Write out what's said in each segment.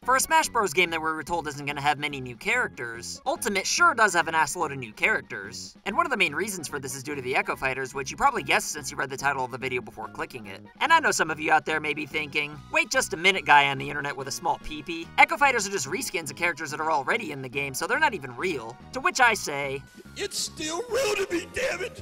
For a Smash Bros. Game that we were told isn't gonna have many new characters, Ultimate sure does have an assload of new characters. And one of the main reasons for this is due to the Echo Fighters, which you probably guessed since you read the title of the video before clicking it. And I know some of you out there may be thinking, wait just a minute, guy on the internet with a small peepee. Echo Fighters are just reskins of characters that are already in the game, so they're not even real. To which I say, it's still real to me, damn it!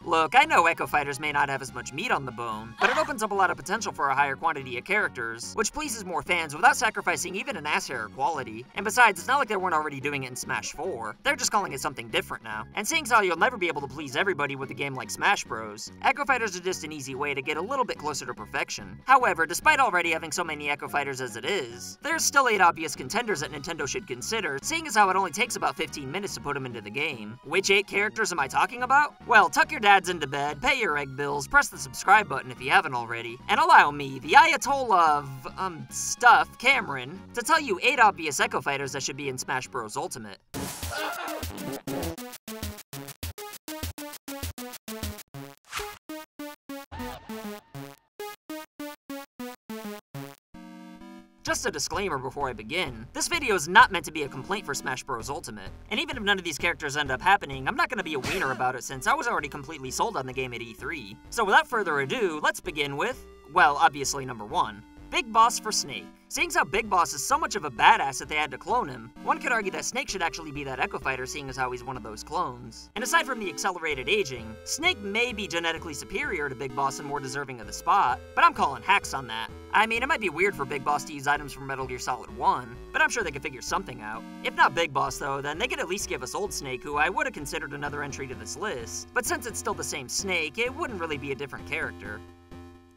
Look, I know Echo Fighters may not have as much meat on the bone, but it opens up a lot of potential for a higher quantity of characters, which pleases more fans without sacrificing even an ass hair quality. And besides, it's not like they weren't already doing it in Smash 4. They're just calling it something different now. And seeing as how you'll never be able to please everybody with a game like Smash Bros, Echo Fighters are just an easy way to get a little bit closer to perfection. However, despite already having so many Echo Fighters as it is, there's still 8 obvious contenders that Nintendo should consider, seeing as how it only takes about 15 minutes to put them into the game. Which 8 characters am I talking about? Well, tuck your dads into bed, pay your egg bills, press the subscribe button if you haven't already, and allow me, the Ayatollah of, stuff, Cameron, to tell you 8 obvious Echo Fighters that should be in Smash Bros. Ultimate. Just a disclaimer before I begin, this video is not meant to be a complaint for Smash Bros. Ultimate. And even if none of these characters end up happening, I'm not gonna be a wiener about it since I was already completely sold on the game at E3. So without further ado, let's begin with, well, obviously number 1. Big Boss for Snake. Seeing as how Big Boss is so much of a badass that they had to clone him, one could argue that Snake should actually be that Echo Fighter seeing as how he's one of those clones. And aside from the accelerated aging, Snake may be genetically superior to Big Boss and more deserving of the spot, but I'm calling hacks on that. I mean, it might be weird for Big Boss to use items from Metal Gear Solid 1, but I'm sure they could figure something out. If not Big Boss though, then they could at least give us Old Snake, who I would have considered another entry to this list, but since it's still the same Snake, it wouldn't really be a different character.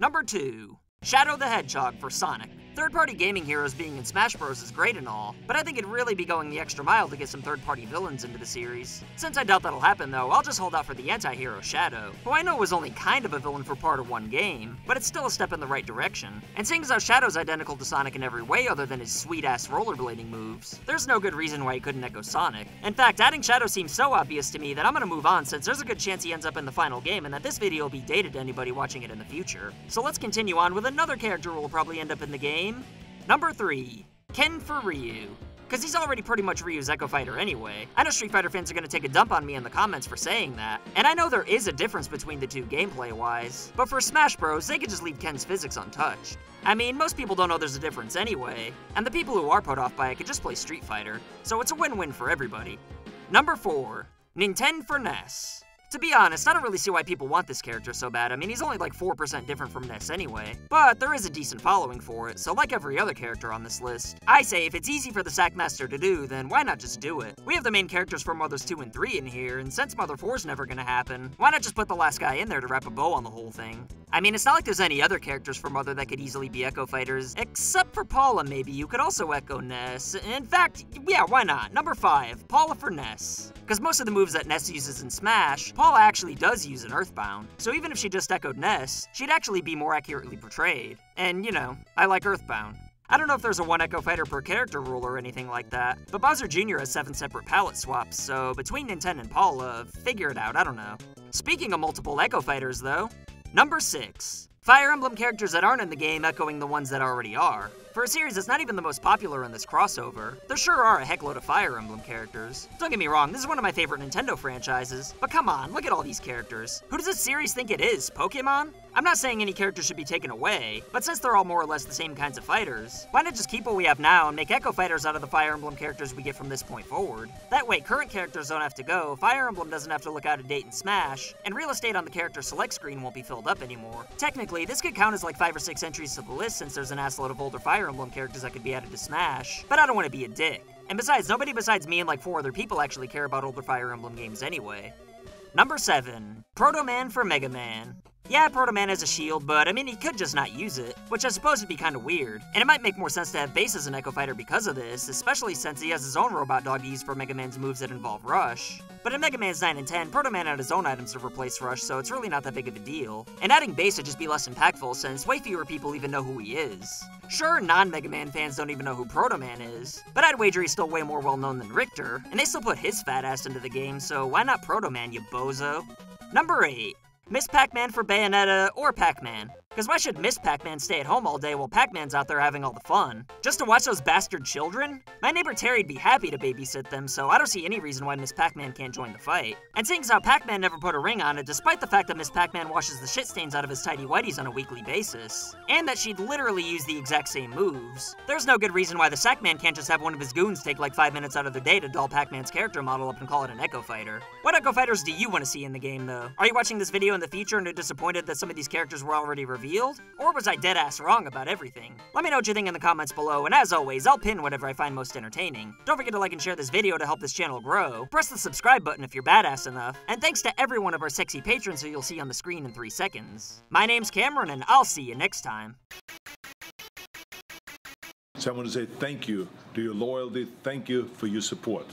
Number 2. Shadow the Hedgehog for Sonic. Third-party gaming heroes being in Smash Bros is great and all, but I think it'd really be going the extra mile to get some third-party villains into the series. Since I doubt that'll happen though, I'll just hold out for the anti-hero Shadow, who I know was only kind of a villain for part of one game, but it's still a step in the right direction. And seeing as how Shadow's identical to Sonic in every way other than his sweet-ass rollerblading moves, there's no good reason why he couldn't echo Sonic. In fact, adding Shadow seems so obvious to me that I'm gonna move on since there's a good chance he ends up in the final game and that this video will be dated to anybody watching it in the future. So let's continue on with another character who will probably end up in the game. Number 3. Ken for Ryu. Cause he's already pretty much Ryu's Echo Fighter anyway. I know Street Fighter fans are gonna take a dump on me in the comments for saying that, and I know there is a difference between the two gameplay-wise, but for Smash Bros, they could just leave Ken's physics untouched. I mean, most people don't know there's a difference anyway, and the people who are put off by it could just play Street Fighter, so it's a win-win for everybody. Number 4. Nintendo for NES. To be honest, I don't really see why people want this character so bad. I mean, he's only like 4% different from Ness anyway. But there is a decent following for it, so like every other character on this list, I say if it's easy for the Sackmaster to do, then why not just do it? We have the main characters from Mothers 2 and 3 in here, and since Mother 4's never gonna happen, why not just put the last guy in there to wrap a bow on the whole thing? I mean, it's not like there's any other characters from Mother that could easily be Echo Fighters, except for Paula maybe, you could also echo Ness. In fact, yeah, why not? Number 5, Paula for Ness. Because most of the moves that Ness uses in Smash, Paula actually does use in Earthbound. So even if she just echoed Ness, she'd actually be more accurately portrayed. And, you know, I like Earthbound. I don't know if there's a 1 Echo Fighter per character rule or anything like that, but Bowser Jr. has 7 separate palette swaps, so between Nintendo and Paula, figure it out, I don't know. Speaking of multiple Echo Fighters though, Number 6. Fire Emblem characters that aren't in the game echoing the ones that already are. For a series that's not even the most popular in this crossover, there sure are a heckload of Fire Emblem characters. Don't get me wrong, this is one of my favorite Nintendo franchises, but come on, look at all these characters. Who does this series think it is, Pokemon? I'm not saying any character should be taken away, but since they're all more or less the same kinds of fighters, why not just keep what we have now and make Echo Fighters out of the Fire Emblem characters we get from this point forward? That way, current characters don't have to go, Fire Emblem doesn't have to look out of date in Smash, and real estate on the character select screen won't be filled up anymore. Technically, this could count as like 5 or 6 entries to the list since there's an assload of older Fire Emblem characters that could be added to Smash, but I don't want to be a dick. And besides, nobody besides me and like 4 other people actually care about older Fire Emblem games anyway. Number 7. Proto Man for Mega Man. Yeah, Proto Man has a shield, but I mean, he could just not use it, which I suppose would be kinda weird. And it might make more sense to have Bass as an Echo Fighter because of this, especially since he has his own robot dog to use for Mega Man's moves that involve Rush. But in Mega Man's 9 and 10, Proto Man had his own items to replace Rush, so it's really not that big of a deal. And adding Bass would just be less impactful since way fewer people even know who he is. Sure, non-Mega Man fans don't even know who Proto Man is, but I'd wager he's still way more well-known than Richter, and they still put his fat ass into the game, so why not Proto Man, you bozo? Number 8. Miss Pac-Man for Bayonetta or Pac-Man. Cause why should Miss Pac-Man stay at home all day while Pac-Man's out there having all the fun? Just to watch those bastard children? My neighbor Terry'd be happy to babysit them, so I don't see any reason why Miss Pac-Man can't join the fight. And seeing as how Pac-Man never put a ring on it, despite the fact that Miss Pac-Man washes the shit stains out of his tidy whities on a weekly basis, and that she'd literally use the exact same moves, there's no good reason why the Sackman can't just have one of his goons take like 5 minutes out of their day to doll Pac-Man's character model up and call it an Echo Fighter. What Echo Fighters do you want to see in the game, though? Are you watching this video in the future and are disappointed that some of these characters were already revealed? Or was I dead-ass wrong about everything? Let me know what you think in the comments below, and as always, I'll pin whatever I find most entertaining. Don't forget to like and share this video to help this channel grow. Press the subscribe button if you're badass enough. And thanks to every one of our sexy patrons who you'll see on the screen in 3 seconds. My name's Cameron, and I'll see you next time. So I want to say thank you to your loyalty, thank you for your support.